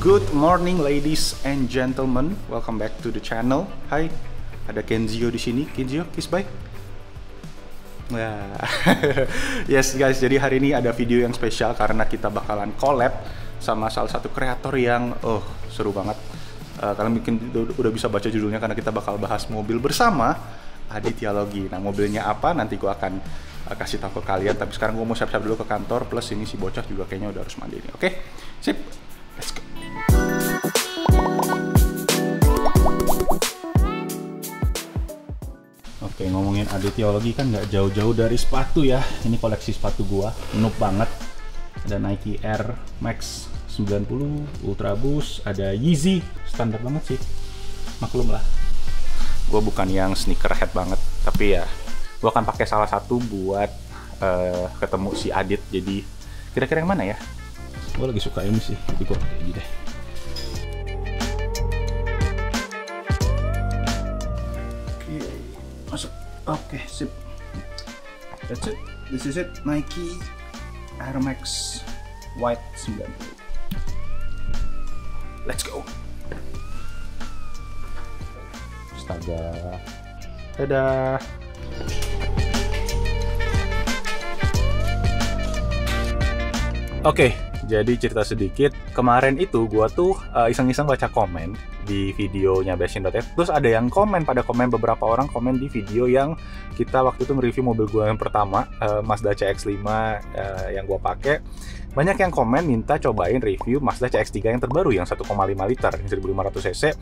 Good morning ladies and gentlemen, welcome back to the channel. Hai, ada Kenzio di sini. Kenzio, kiss bye. Nah, yes guys, jadi hari ini ada video yang spesial karena kita bakalan collab sama salah satu kreator yang seru banget. Kalian mungkin udah bisa baca judulnya karena kita bakal bahas mobil bersama Aditya Logi. Nah, mobilnya apa nanti gue akan kasih tahu ke kalian. Tapi sekarang gue mau siap-siap dulu ke kantor. Plus ini si bocah juga kayaknya udah harus mandi nih. Oke, sip, let's go. Oke, ngomongin Aditya Logi kan nggak jauh-jauh dari sepatu ya. Ini koleksi sepatu gua, noob banget. Ada Nike Air Max 90 Ultra Boost, ada Yeezy, standar banget sih. Maklum lah. Gua bukan yang sneakerhead banget, tapi ya gua akan pakai salah satu buat ketemu si Adit. Jadi kira-kira yang mana ya? Gua lagi suka ini sih, jadi gua pakai ini deh. Masuk. Oke, sip. That's it. This is it. Nike Air Max White 90. Let's go. Astaga. Dadah. Oke, jadi cerita sedikit. Kemarin itu gua tuh iseng-iseng baca komen di videonya Bashin.net. Terus ada yang pada komen, beberapa orang komen di video yang kita waktu itu nge-review mobil gua yang pertama, Mazda CX-5 yang gua pakai. Banyak yang komen minta cobain review Mazda CX-3 yang terbaru yang 1,5 liter, 1500 cc.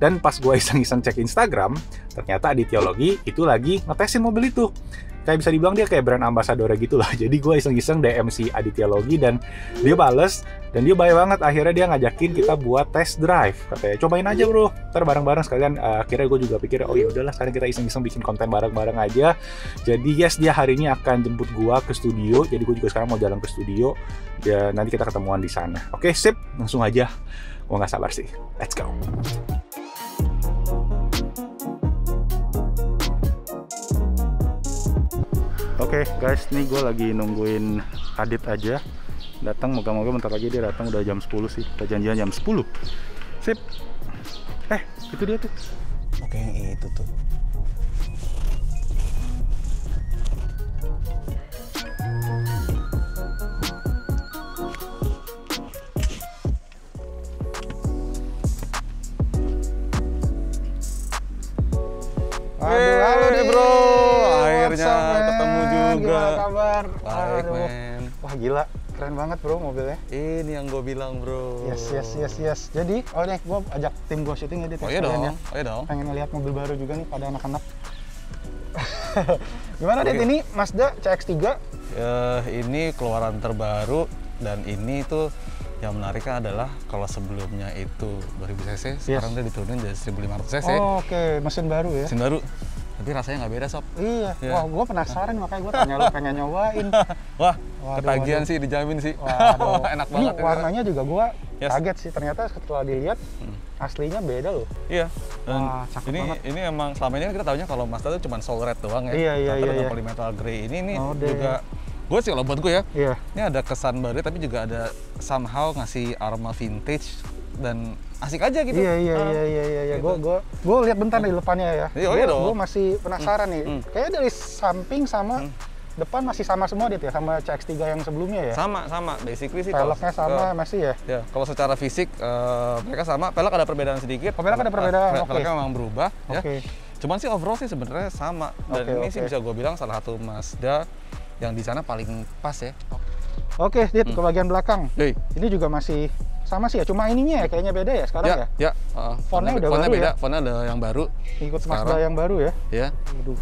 Dan pas gua iseng-iseng cek Instagram, ternyata Aditya Logi itu lagi ngetesin mobil itu. Kayak bisa dibilang dia kayak brand ambassador gitu lah. Jadi gue iseng-iseng DM si Aditya Logi dan dia bales, dan dia baik banget. Akhirnya dia ngajakin kita buat test drive. Katanya cobain aja bro, ntar bareng-bareng sekalian. Akhirnya gue juga pikir, oh ya udahlah, sekarang kita iseng-iseng bikin konten bareng-bareng aja. Jadi yes, dia hari ini akan jemput gue ke studio. Jadi gue juga sekarang mau jalan ke studio. Ya nanti kita ketemuan di sana. Oke, sip, langsung aja. Gue nggak sabar sih. Let's go. Oke guys, nih gue lagi nungguin Adit aja datang. Moga-moga bentar lagi dia datang. Udah jam 10 sih, udah janjian jam 10. Sip. Itu dia tuh. Oke, yang itu tuh. Halo nih bro, akhirnya ketemu juga. Gimana kabar? Baik men. Wah gila, keren banget bro mobilnya. Ini yang gue bilang bro. Yes. Jadi, nih gue ajak tim gue syuting ya. Oh iya dong. Pengen ngeliat mobil baru juga nih pada anak-anak. Gimana Dit, ini Mazda CX-3? Ini keluaran terbaru, dan ini tuh yang menariknya adalah kalau sebelumnya itu 2000 cc, sekarang dia diturunin jadi 1500 cc. Oh, oke, mesin baru ya? Mesin baru, tapi rasanya nggak beda sob. Iya, wah gue penasaran makanya gue tanya lu pengen nyobain. Wah, ketagihan sih, dijamin sih. Waduh. Enak banget. Ini warnanya juga gue kaget sih, ternyata setelah dilihat aslinya beda loh. Iya. Dan wah, cakep banget. Ini emang selama ini kita tahunya kalau Mazda itu cuma soul red doang ya. Iya. Polymetal grey ini juga. Gue sih kalau buat gue ya, ini ada kesan baru tapi juga ada somehow ngasih aroma vintage dan asik aja gitu. Iya. Gitu. Gue lihat bentar di depannya ya. Iya dong. Gue masih penasaran nih. Kayaknya dari samping sama depan masih sama semua Dit ya, sama CX-3 yang sebelumnya ya. Sama, basically sih. Peleknya sama masih ya. Ya, kalau secara fisik mereka sama. Pelek ada perbedaan sedikit. Oh, pelek ada perbedaan. Peleknya memang berubah. Oke. Ya. Cuman sih overall sih sebenarnya sama. Dan ini sih bisa gue bilang salah satu Mazda yang di sana paling pas ya. Oke, Dit, ke bagian belakang. Ini juga masih sama sih ya, cuma ininya ya kayaknya beda ya sekarang ya? Ya, fontnya udah baru beda, ya? fontnya ada yang baru. Ikut Mazda yang baru ya? Ya,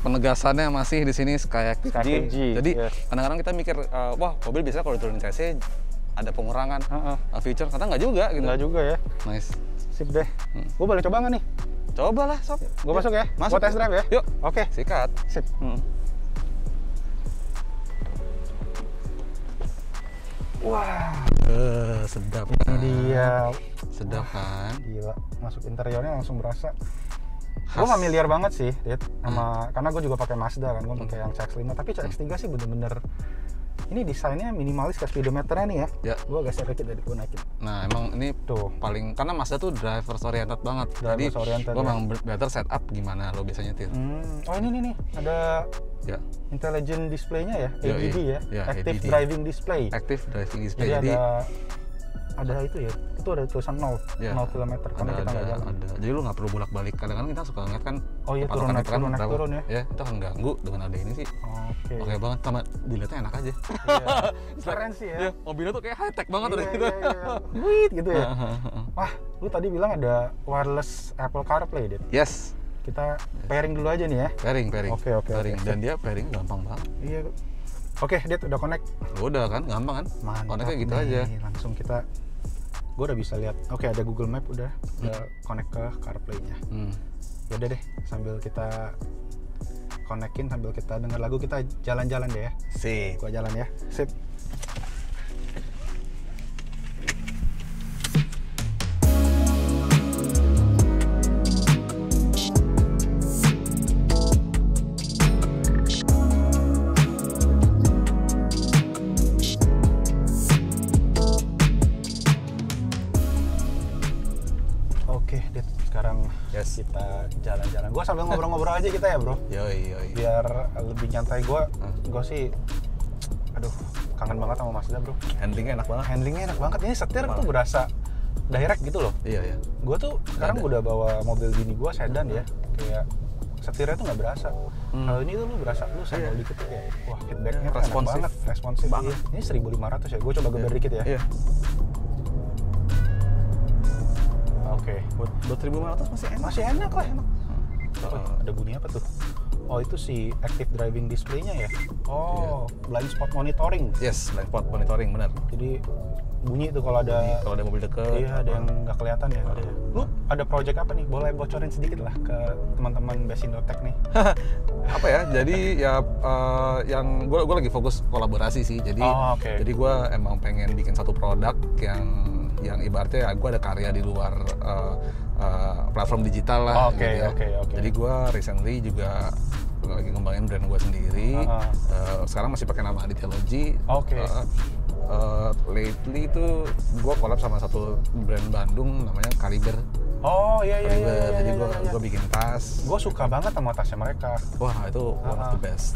penegasannya masih di sini Skyactiv G. Jadi kadang-kadang kita mikir, wah mobil biasanya kalau diturunin cc ada pengurangan feature, ternyata nggak juga gitu. Nggak juga ya? Nice. Sip deh. Gue boleh coba nggak nih? Coba lah sob. Gue masuk ya? Masuk. Gue test drive ya? Yuk. Oke. Sikat. Sip. Wah, sedap ini kan? dia. Sedap kan? Gila, masuk interiornya langsung berasa. Gue familiar banget sih, Dit, sama karena gue juga pakai Mazda kan, gue pakai yang CX-5, tapi CX-3 sih bener-bener Ini desainnya minimalis kayak speedometernya nih ya. Ya. Gua geser dikit dari gua naikin. Nah, emang ini tuh paling karena Mazda tuh drivers oriented banget. Jadi gua memang better setup gimana lo biasanya nyetir. Oh ini nih ada intelligent display-nya ya, ADD ya. Active Driving Display. Active Driving Display. Jadi ada itu ya. Itu ada tulisan 0 km karena kita nggak jalan. Ada. Jadi lu nggak perlu bolak-balik. Kadang-kadang kita suka ngeliat kan. Oh iya, turun ya. Ya, itu akan ganggu dengan ada ini sih. Oke banget, sama dilihatnya enak aja. Iya. Keren sih ya. Mobilnya tuh kayak high tech banget udah gitu. Wih, gitu ya. Wah, lu tadi bilang ada wireless Apple CarPlay, Dit. Yes. Kita pairing dulu aja nih ya. Pairing. Oke. Dan dia pairing gampang banget. Iya. Oke, Dit udah connect. Udah kan, gampang kan? Connect-nya gitu aja. Langsung gue udah bisa lihat. Oke, ada Google Map udah connect ke CarPlay-nya. Yaudah deh, sambil kita connectin, sambil kita denger lagu, kita jalan-jalan deh ya. Sip. Gua jalan ya. Sip. Kita jalan-jalan. Gue sambil ngobrol-ngobrol aja kita ya, bro. Yoi. Biar lebih nyantai. Gue sih, aduh, kangen banget sama Mazda, bro. Handlingnya enak banget. Ini setir tuh berasa direct gitu loh. Iya. Gue tuh sekarang udah bawa mobil bini gue sedan ya, kayak setirnya tuh nggak berasa. Kalau ini tuh lu berasa, lu senggol dikit tuh kayak, wah feedbacknya enak banget, responsif banget. Ini 1.500 ya. Gue coba geber dikit ya. Iya. Oke, buat 1.500 masih enak lah. Ada bunyi apa tuh? Oh, itu si Active Driving Display-nya ya? Blind Spot Monitoring. Yes, Blind Spot Monitoring, benar. Jadi bunyi itu kalau ada mobil deket. Iya, ada yang nggak kelihatan ya. Lu ada project apa nih? Boleh bocorin sedikit lah ke teman-teman Basindo Tech nih. Apa ya? Jadi ya yang gue lagi fokus kolaborasi sih. Jadi jadi gue emang pengen bikin satu produk yang ibaratnya ya gue ada karya di luar platform digital lah. Jadi gue recently juga lagi ngembangin brand gue sendiri. Sekarang masih pakai nama Aditya Logi. Lately itu gue collab sama satu brand Bandung namanya Kaliber. Iya. Jadi gue bikin tas. Gue suka banget sama tasnya mereka. Wah, itu one of the best.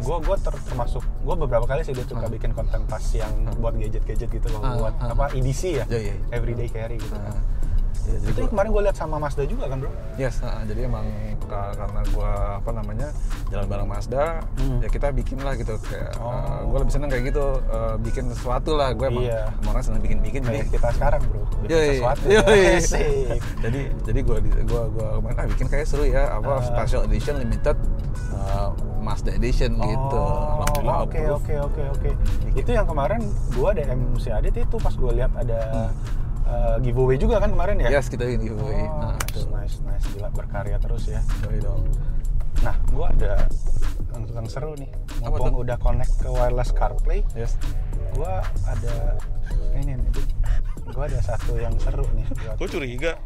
Gue termasuk, gue beberapa kali sih dia suka bikin konten tas yang buat gadget-gadget gitu, buat EDC ya, everyday carry gitu kan. Ya, jadi itu kemarin gue lihat sama Mazda juga kan, bro? Yes, jadi emang karena gue jalan bareng Mazda, ya kita bikin lah gitu kayak gue lebih seneng kayak gitu, bikin sesuatu lah. Gue emang orang seneng bikin. Kayak kita sekarang, bro, bikin sesuatu. Jadi gue kemarin bikin kayak seru ya, special edition limited Mazda edition gitu. Alhamdulillah. Oke. Itu yang kemarin gue DM si Adit itu pas gue lihat ada giveaway juga kan kemarin ya? Yes, kita bikin giveaway. Nice. Gila, berkarya terus ya. Sorry dong. Nah, gue ada yang seru nih. Mumpung udah connect ke wireless CarPlay. Yes. Gue ada ini nih. Gue ada satu yang seru nih. Gue curiga.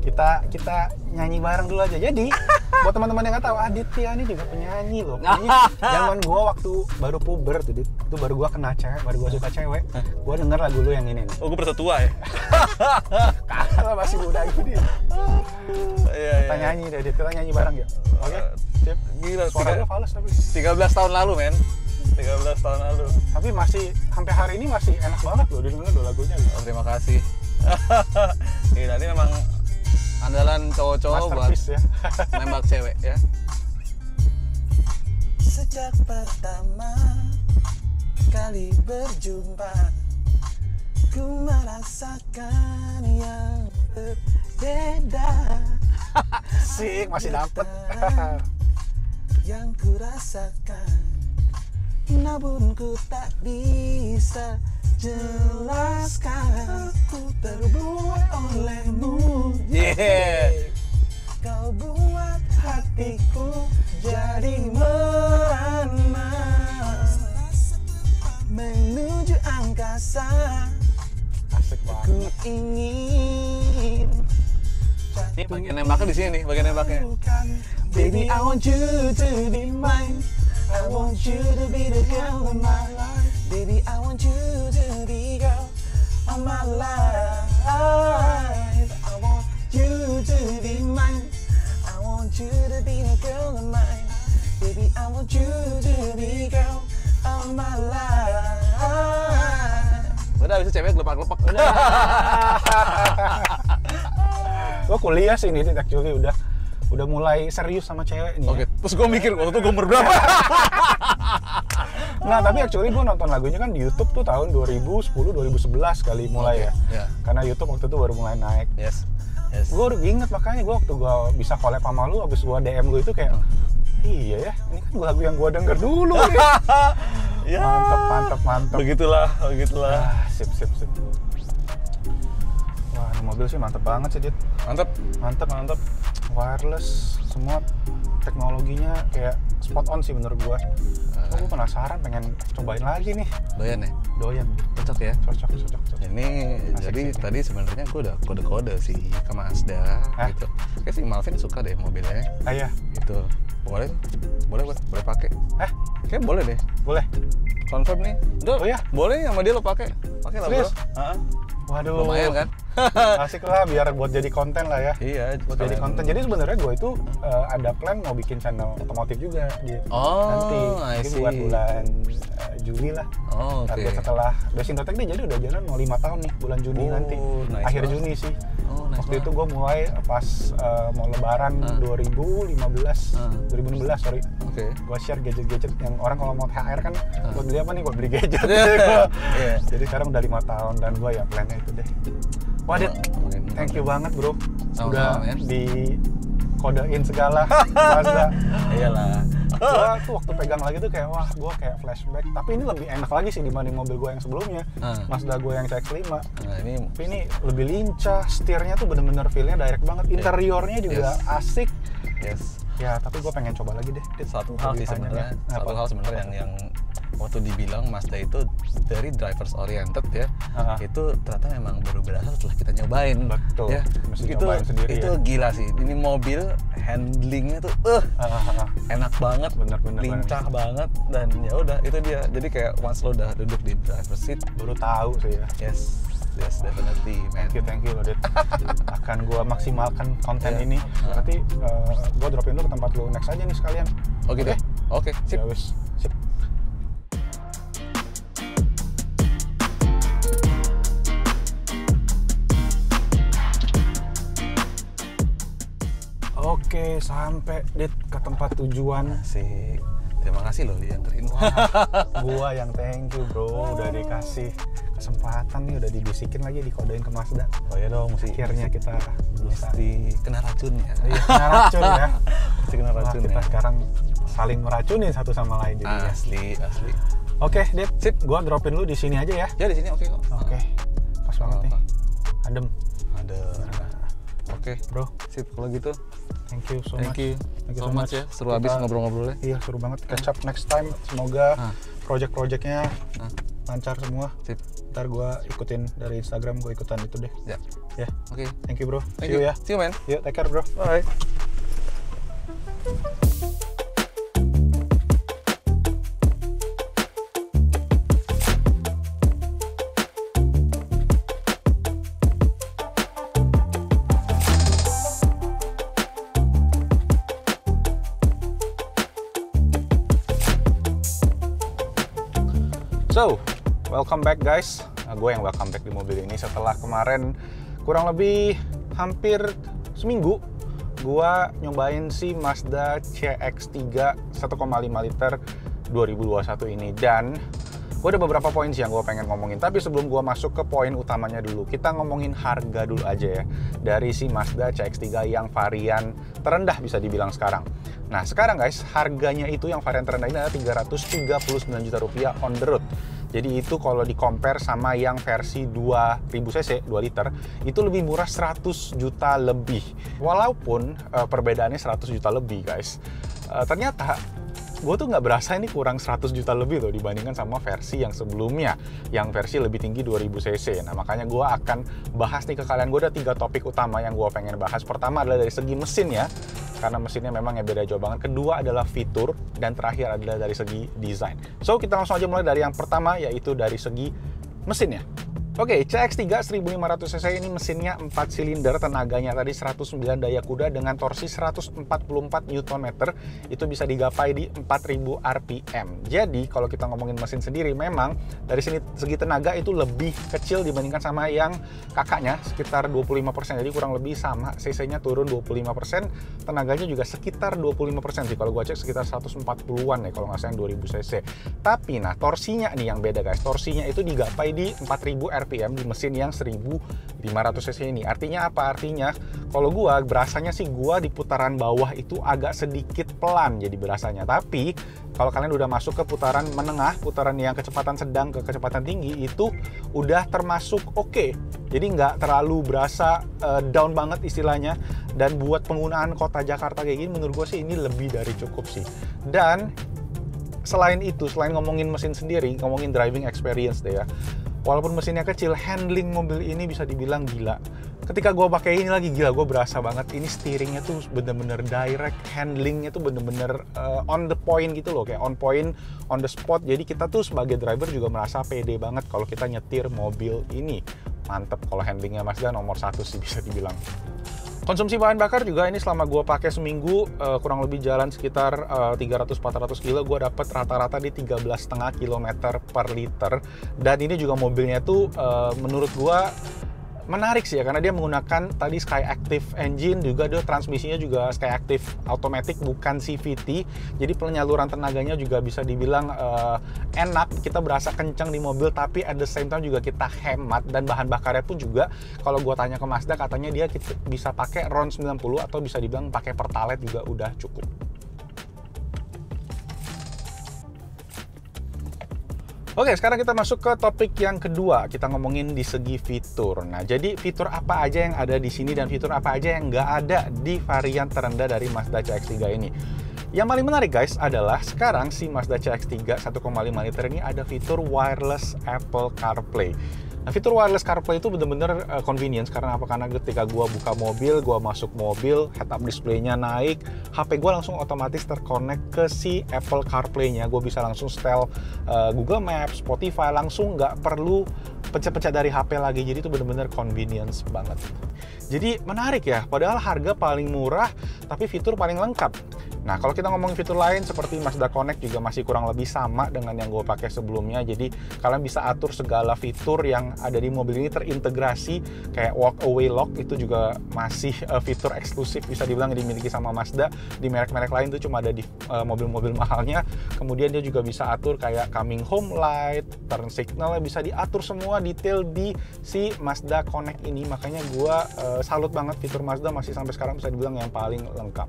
kita nyanyi bareng dulu aja. Jadi, buat teman-teman yang nggak tahu, Aditya ini juga penyanyi loh. Zaman gue waktu baru puber tuh, itu baru gue kena cewek, baru gue suka cewek. Gue denger lagu lu yang ini nih. Oh, gue berasa tua ya? Kalau masih muda gini. Kita nyanyi deh, kita nyanyi bareng ya. Oke? Sip. Gila, suaranya fals tapi. 13 tahun lalu, men. 13 tahun lalu. Tapi masih sampai hari ini masih enak banget loh didengar lagunya. Terima kasih. Gila, ini memang andalan cowok-cowok buat ya. nembak cewek ya. Sejak pertama kali berjumpa, ku merasakan yang berbeda. Sik, masih dapet. Yang ku rasakan, namun ku tak bisa jelaskan. Ku terbuat olehmu. Kau buat hatiku jadi merana menuju angkasa. Asik banget. Ku ingin. Ini bagian nembaknya di sini nih, bagian nembaknya. Baby, I want you to be mine. I I want you to be the girl of my life. Baby, I want you to be girl of my life. I want you to be mine. I want you to be the girl of mine. Baby, I want you to be girl of my life. Udah bisa cewek gelepak-gelepak. Gue kuliah sih ini actually udah mulai serius sama cewek nih. Oke, terus gue mikir waktu itu gue umur berapa? Nah, tapi actually gue nonton lagunya kan di YouTube tuh tahun 2010-2011 kali mulai ya. Karena YouTube waktu itu baru mulai naik. Yes. Gue udah inget makanya gue waktu gue bisa collab sama lu, abis gue DM lu itu kayak iya ya, ini kan lagu yang gue denger dulu nih. Ya. Mantep. Begitulah. Sip. Wah, ini mobil sih mantep banget sih, Dit. Mantep. Wireless, semua teknologinya kayak spot on sih menurut gue. Gue penasaran, pengen cobain lagi nih. Doyan. Cocok ya? Cocok. Ini asik jadi sih. Tadi sebenarnya gue udah kode-kode sih ke Mazda gitu. Kayak si Malvin suka deh mobilnya. Iya. Gitu. Boleh pakai. Kayak boleh deh. Boleh. Confirm nih. Oh ya? Boleh sama dia lo pakai. Pakai lah, Bro. Waduh. Lumayan kan? Asik lah, biar buat jadi konten lah ya. Iya, buat jadi konten. Jadi sebenarnya gue itu ada plan mau bikin channel otomotif juga gitu. Nanti buat bulan Juli lah. Target setelah Besindo Tech nih, jadi udah jalan mau 5 tahun nih bulan Juni nanti. Akhir Juni sih. Waktu itu gue mulai pas mau lebaran 2016 sorry. Gue share gadget-gadget yang orang kalau mau THR kan buat beli apa nih, buat beli gadget. Jadi sekarang udah 5 tahun dan gue ya plannya itu deh. Wah, Dit, thank you banget bro. Udah di kodein segala Mazda. Iyalah. Gua tuh waktu pegang lagi tuh kayak wah, gua kayak flashback. Tapi ini lebih enak lagi sih dibanding mobil gua yang sebelumnya. Mazda gua yang CX-5. Tapi ini lebih lincah, setirnya tuh bener-bener feel-nya direct banget. Interiornya juga asik. Ya, tapi gua pengen coba lagi deh. Satu hal sebenarnya yang waktu dibilang Mazda itu dari drivers oriented ya, itu ternyata memang baru berasa setelah kita nyobain. Betul. Ya, mesti nyobain sendiri. Itu gila sih. Ini mobil handlingnya tuh enak banget, bener lincah banget, dan ya udah itu dia. Jadi kayak once lo udah duduk di driver seat baru tahu sih ya. Yes, definitely, man. Thank you, Dit. Akan gua maksimalkan konten ini. Berarti gua dropin lu ke tempat lu next aja nih sekalian. Oke. Sip. Ya wis, sip. Oke, sampai Dit ke tempat tujuan. Asik. Terima kasih loh dianterin. Gua yang thank you bro, udah dikasih kesempatan nih, udah dibisikin lagi, dikodein ke Mazda. Oh ya dong, akhirnya kita bisa kena racun ya. Iya, kena racun ya. Kena racun kita ya. Sekarang saling meracunin satu sama lain jadi. Asli. Oke, Dit, sip. Gua dropin lu di sini aja ya. Ya di sini oke kok. Oke. Pas banget nih. Adem. Oke, bro. Sip kalau gitu. Thank you so much ya. Seru habis ngobrol-ngobrolnya. Iya, seru banget. Catch up next time. Semoga project-projectnya lancar semua. Sip. Ntar gue ikutin dari Instagram, gue ikutan itu deh. Ya. Oke. Thank you bro. See you ya. See you man. Yuk, take care bro. Bye. So, welcome back guys. Gue yang welcome back di mobil ini setelah kemarin kurang lebih hampir seminggu gue nyobain si Mazda CX-3 1,5 liter 2021 ini. Dan gue ada beberapa poin sih yang gue pengen ngomongin. Tapi sebelum gue masuk ke poin utamanya dulu, kita ngomongin harga dulu aja ya. Dari si Mazda CX-3 yang varian terendah bisa dibilang sekarang. Nah sekarang guys, harganya itu yang varian terendah ini adalah 339 juta rupiah on the road. Jadi itu kalau di compare sama yang versi 2000 cc 2 liter itu lebih murah 100 juta lebih. Walaupun perbedaannya 100 juta lebih guys, ternyata gue tuh nggak berasa ini kurang 100 juta lebih loh dibandingkan sama versi yang sebelumnya, yang versi lebih tinggi 2000 cc. Nah makanya gue akan bahas nih ke kalian. Gue ada 3 topik utama yang gue pengen bahas. Pertama adalah dari segi mesin ya, karena mesinnya memang yang beda jauh banget. Kedua adalah fitur, dan terakhir adalah dari segi desain. So, kita langsung aja mulai dari yang pertama, yaitu dari segi mesinnya. Oke, CX-3 1500cc ini mesinnya 4 silinder, tenaganya tadi 109 daya kuda dengan torsi 144 Nm, itu bisa digapai di 4000 rpm. Jadi kalau kita ngomongin mesin sendiri, memang dari segi tenaga itu lebih kecil dibandingkan sama yang kakaknya, sekitar 25%. Jadi kurang lebih sama, cc-nya turun 25%, tenaganya juga sekitar 25% sih. Kalau gua cek sekitar 140-an ya kalau nggak salah yang 2000 cc. Tapi nah, torsinya nih yang beda guys, torsinya itu digapai di 4000 rpm di mesin yang 1500 cc ini. Artinya apa? Artinya kalau gua berasanya sih gua di putaran bawah itu agak sedikit pelan jadi berasanya. Tapi kalau kalian udah masuk ke putaran menengah, putaran yang kecepatan sedang ke kecepatan tinggi, itu udah termasuk oke. Jadi nggak terlalu berasa down banget istilahnya. Dan buat penggunaan kota Jakarta kayak gini, menurut gua sih ini lebih dari cukup sih. Dan selain itu, selain ngomongin mesin sendiri, ngomongin driving experience deh ya. Walaupun mesinnya kecil, handling mobil ini bisa dibilang gila. Ketika gue pakai ini lagi, gila, gue berasa banget ini steeringnya tuh bener-bener direct, handlingnya tuh bener-bener on the point gitu loh, kayak on point, on the spot. Jadi kita tuh sebagai driver juga merasa pede banget kalau kita nyetir mobil ini. Mantep, kalau handlingnya Mazda nomor 1 sih bisa dibilang. Konsumsi bahan bakar juga ini selama gue pakai seminggu kurang lebih jalan sekitar 300-400 kilo, gue dapet rata-rata di 13,5 km per liter. Dan ini juga mobilnya tuh menurut gue menarik sih ya, karena dia menggunakan tadi Skyactiv engine, juga dia transmisinya juga Skyactiv automatic bukan CVT, jadi penyaluran tenaganya juga bisa dibilang enak, kita berasa kencang di mobil, tapi at the same time juga kita hemat. Dan bahan bakarnya pun juga kalau gua tanya ke Mazda, katanya dia bisa pakai RON 90 atau bisa dibilang pakai Pertalite juga udah cukup. Oke, sekarang kita masuk ke topik yang kedua. Kita ngomongin di segi fitur. Nah, jadi fitur apa aja yang ada di sini dan fitur apa aja yang nggak ada di varian terendah dari Mazda CX-3 ini. Yang paling menarik guys adalah sekarang si Mazda CX-3 1,5 liter ini ada fitur wireless Apple CarPlay. Nah, fitur wireless CarPlay itu bener-bener convenience. Karena apa? Karena ketika gua buka mobil, gua masuk mobil, head-up display-nya naik, HP gua langsung otomatis terkonek ke si Apple CarPlay-nya. Gua bisa langsung setel Google Maps, Spotify, langsung nggak perlu pencet-pencet dari HP lagi. Jadi itu bener-bener convenience banget. Jadi menarik ya, padahal harga paling murah, tapi fitur paling lengkap. Nah, kalau kita ngomongin fitur lain seperti Mazda Connect juga masih kurang lebih sama dengan yang gue pakai sebelumnya. Jadi kalian bisa atur segala fitur yang ada di mobil ini terintegrasi, kayak walk away lock itu juga masih fitur eksklusif bisa dibilang dimiliki sama Mazda. Di merek-merek lain itu cuma ada di mobil-mobil mahalnya. Kemudian dia juga bisa atur kayak coming home light, turn signal, bisa diatur semua detail di si Mazda Connect ini. Makanya gue salut banget, fitur Mazda masih sampai sekarang bisa dibilang yang paling lengkap.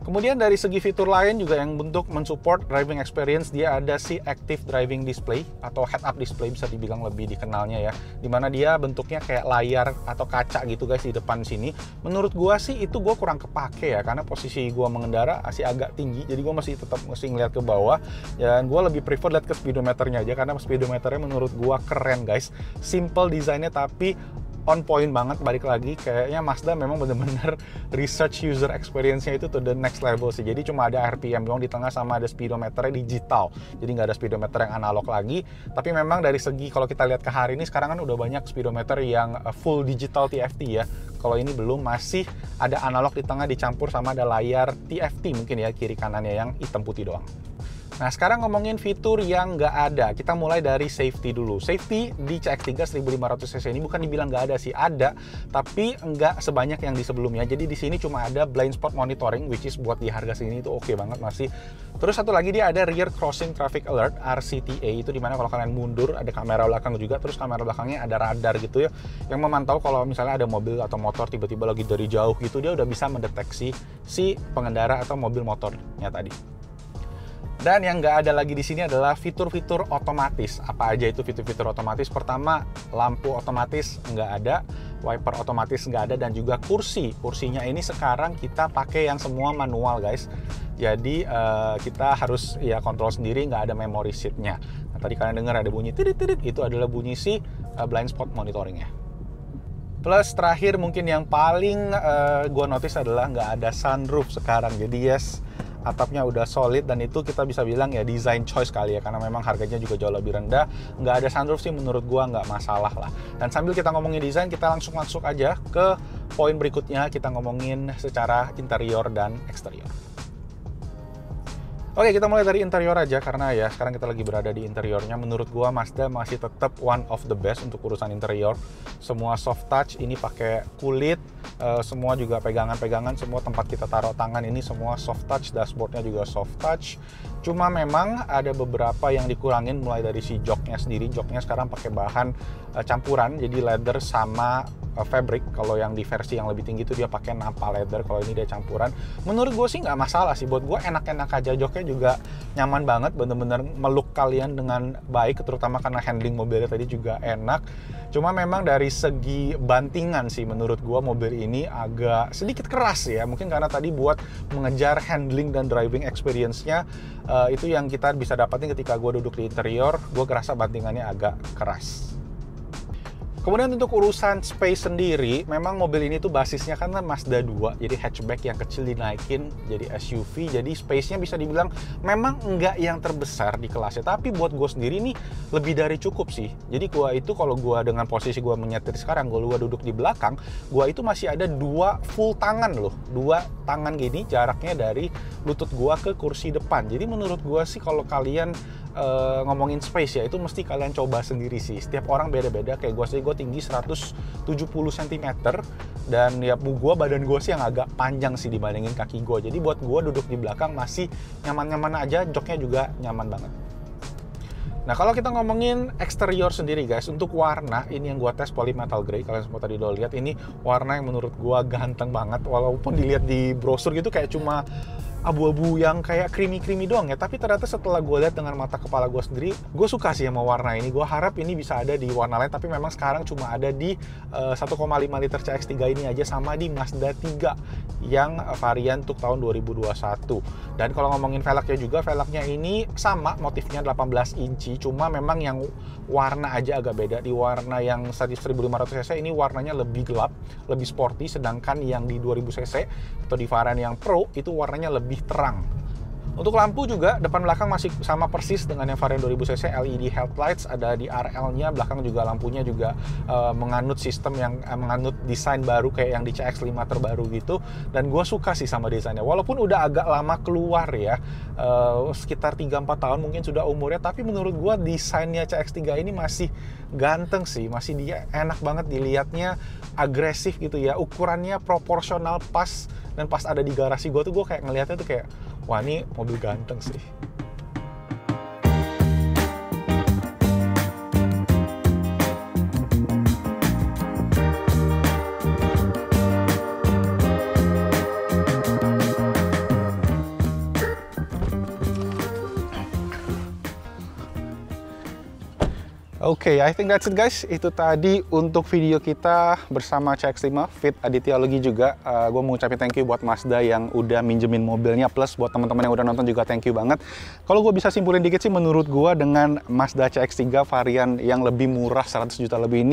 Kemudian dari segi fitur lain juga yang bentuk mensupport driving experience, dia ada si Active Driving Display atau head-up display bisa dibilang lebih dikenalnya ya, dimana dia bentuknya kayak layar atau kaca gitu guys di depan sini. Menurut gua sih itu gua kurang kepake ya, karena posisi gua mengendara masih agak tinggi, jadi gua masih tetap mesti ngeliat ke bawah, dan gua lebih prefer lihat ke speedometernya aja, karena speedometernya menurut gua keren guys, simple desainnya tapi on point banget. Balik lagi, kayaknya Mazda memang bener-bener research user experience-nya itu to the next level sih. Jadi cuma ada RPM doang di tengah sama ada speedometernya digital. Jadi nggak ada speedometer yang analog lagi. Tapi memang dari segi kalau kita lihat ke hari ini, sekarang kan udah banyak speedometer yang full digital TFT ya. Kalau ini belum, masih ada analog di tengah dicampur sama ada layar TFT mungkin ya, kiri kanannya yang hitam putih doang. Nah, sekarang ngomongin fitur yang nggak ada. Kita mulai dari safety dulu. Safety di CX-3 1500cc ini bukan dibilang nggak ada sih, ada, tapi nggak sebanyak yang di sebelumnya. Jadi di sini cuma ada blind spot monitoring, which is buat di harga segini itu oke banget masih. Terus satu lagi dia ada rear crossing traffic alert (RCTA), itu dimana kalau kalian mundur ada kamera belakang juga, terus kamera belakangnya ada radar gitu ya, yang memantau kalau misalnya ada mobil atau motor tiba-tiba lagi dari jauh gitu, dia udah bisa mendeteksi si pengendara atau mobil motornya tadi. Dan yang nggak ada lagi di sini adalah fitur-fitur otomatis. Apa aja itu fitur-fitur otomatis? Pertama, lampu otomatis nggak ada, wiper otomatis nggak ada, dan juga kursinya ini sekarang kita pakai yang semua manual guys. Jadi kita harus ya kontrol sendiri, nggak ada memory seat-nya. Nah, tadi kalian dengar ada bunyi tirit-tirit, itu adalah bunyi si blind spot monitoringnya. Plus terakhir mungkin yang paling gue notice adalah nggak ada sunroof sekarang. Jadi yes, atapnya udah solid dan itu kita bisa bilang ya design choice kali ya, karena memang harganya juga jauh lebih rendah. Nggak ada sunroof sih menurut gue nggak masalah lah. Dan sambil kita ngomongin desain, kita langsung masuk aja ke poin berikutnya. Kita ngomongin secara interior dan eksterior. Oke, kita mulai dari interior aja karena ya sekarang kita lagi berada di interiornya. Menurut gua Mazda masih tetap one of the best untuk urusan interior. Semua soft touch, ini pakai kulit, semua juga pegangan-pegangan, semua tempat kita taruh tangan ini semua soft touch, dashboardnya juga soft touch. Cuma memang ada beberapa yang dikurangin, mulai dari si joknya sendiri. Joknya sekarang pakai bahan campuran, jadi leather sama fabric. Kalau yang di versi yang lebih tinggi itu dia pakai nappa leather, kalau ini dia campuran. Menurut gue sih nggak masalah sih, buat gue enak-enak aja. Joknya juga nyaman banget, bener-bener meluk kalian dengan baik, terutama karena handling mobilnya tadi juga enak. Cuma memang dari segi bantingan sih menurut gue mobil ini agak sedikit keras ya, mungkin karena tadi buat mengejar handling dan driving experience-nya itu yang kita bisa dapatin ketika gue duduk di interior. Gue kerasa bantingannya agak keras. Kemudian untuk urusan space sendiri, memang mobil ini tuh basisnya kan Mazda 2, jadi hatchback yang kecil dinaikin jadi SUV, jadi space-nya bisa dibilang memang enggak yang terbesar di kelasnya, tapi buat gue sendiri nih lebih dari cukup sih. Jadi gue itu kalau gue dengan posisi gue menyetir sekarang, gue duduk di belakang, gue itu masih ada 2 full tangan loh, 2 tangan gini jaraknya dari lutut gue ke kursi depan. Jadi menurut gue sih kalau kalian ngomongin space ya, itu mesti kalian coba sendiri sih. Setiap orang beda-beda. Kayak gue sih, gue tinggi 170 cm dan ya badan gue sih yang agak panjang sih dibandingin kaki gue. Jadi buat gue duduk di belakang masih nyaman-nyaman aja, joknya juga nyaman banget. Nah, kalau kita ngomongin eksterior sendiri guys, untuk warna ini yang gue tes polymetal grey. Kalian semua tadi udah lihat, ini warna yang menurut gue ganteng banget. Walaupun dilihat di brosur gitu kayak cuma abu-abu yang kayak creamy doang ya, tapi ternyata setelah gue lihat dengan mata kepala gue sendiri, gue suka sih sama warna ini. Gue harap ini bisa ada di warna lain, tapi memang sekarang cuma ada di 1,5 liter CX-3 ini aja, sama di Mazda 3 yang varian untuk tahun 2021. Dan kalau ngomongin velgnya juga, velgnya ini sama motifnya 18 inci, cuma memang yang warna aja agak beda. Di warna yang 1500cc ini warnanya lebih gelap, lebih sporty, sedangkan yang di 2000cc atau di varian yang Pro itu warnanya lebih terang. Untuk lampu juga depan belakang masih sama persis dengan yang varian 2000cc, LED headlights ada di RL-nya, belakang juga lampunya juga menganut sistem yang menganut desain baru kayak yang di CX-5 terbaru gitu, dan gue suka sih sama desainnya. Walaupun udah agak lama keluar ya, sekitar 3-4 tahun mungkin sudah umurnya, tapi menurut gue desainnya CX-3 ini masih ganteng sih, masih dia enak banget dilihatnya, agresif gitu ya, ukurannya proporsional pas, dan pas ada di garasi gue tuh gue kayak ngelihatnya tuh kayak wah ini mobil ganteng sih. Oke, I think that's it guys. Itu tadi untuk video kita bersama CX-5 Fit Aditya Logi juga. Gue mau ucapin thank you buat Mazda yang udah minjemin mobilnya, plus buat teman-teman yang udah nonton juga thank you banget. Kalau gue bisa simpulin dikit sih, menurut gue dengan Mazda CX-3 varian yang lebih murah 100 juta lebih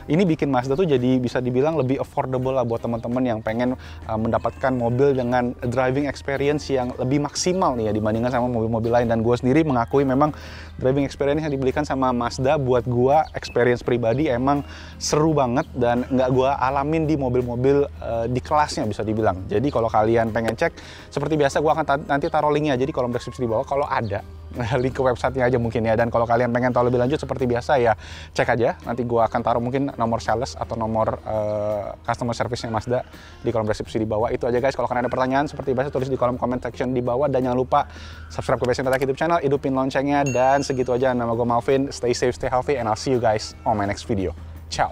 ini bikin Mazda tuh jadi bisa dibilang lebih affordable lah buat teman-teman yang pengen mendapatkan mobil dengan driving experience yang lebih maksimal nih ya dibandingkan sama mobil-mobil lain. Dan gue sendiri mengakui memang driving experience yang diberikan sama Mazda buat gue experience pribadi emang seru banget dan nggak gue alamin di mobil-mobil di kelasnya bisa dibilang. Jadi kalau kalian pengen cek, seperti biasa gue akan nanti taruh linknya aja di kolom deskripsi di bawah kalau ada. Link ke websitenya aja mungkin ya. Dan kalau kalian pengen tahu lebih lanjut seperti biasa ya cek aja. Nanti gue akan taruh mungkin nomor sales atau nomor customer service-nya Mazda di kolom deskripsi di bawah. Itu aja guys. Kalau kalian ada pertanyaan seperti biasa tulis di kolom comment section di bawah. Dan jangan lupa subscribe ke Best in Tech YouTube channel, hidupin loncengnya. Dan segitu aja, nama gue Malvin. Stay safe, stay healthy, and I'll see you guys on my next video. Ciao.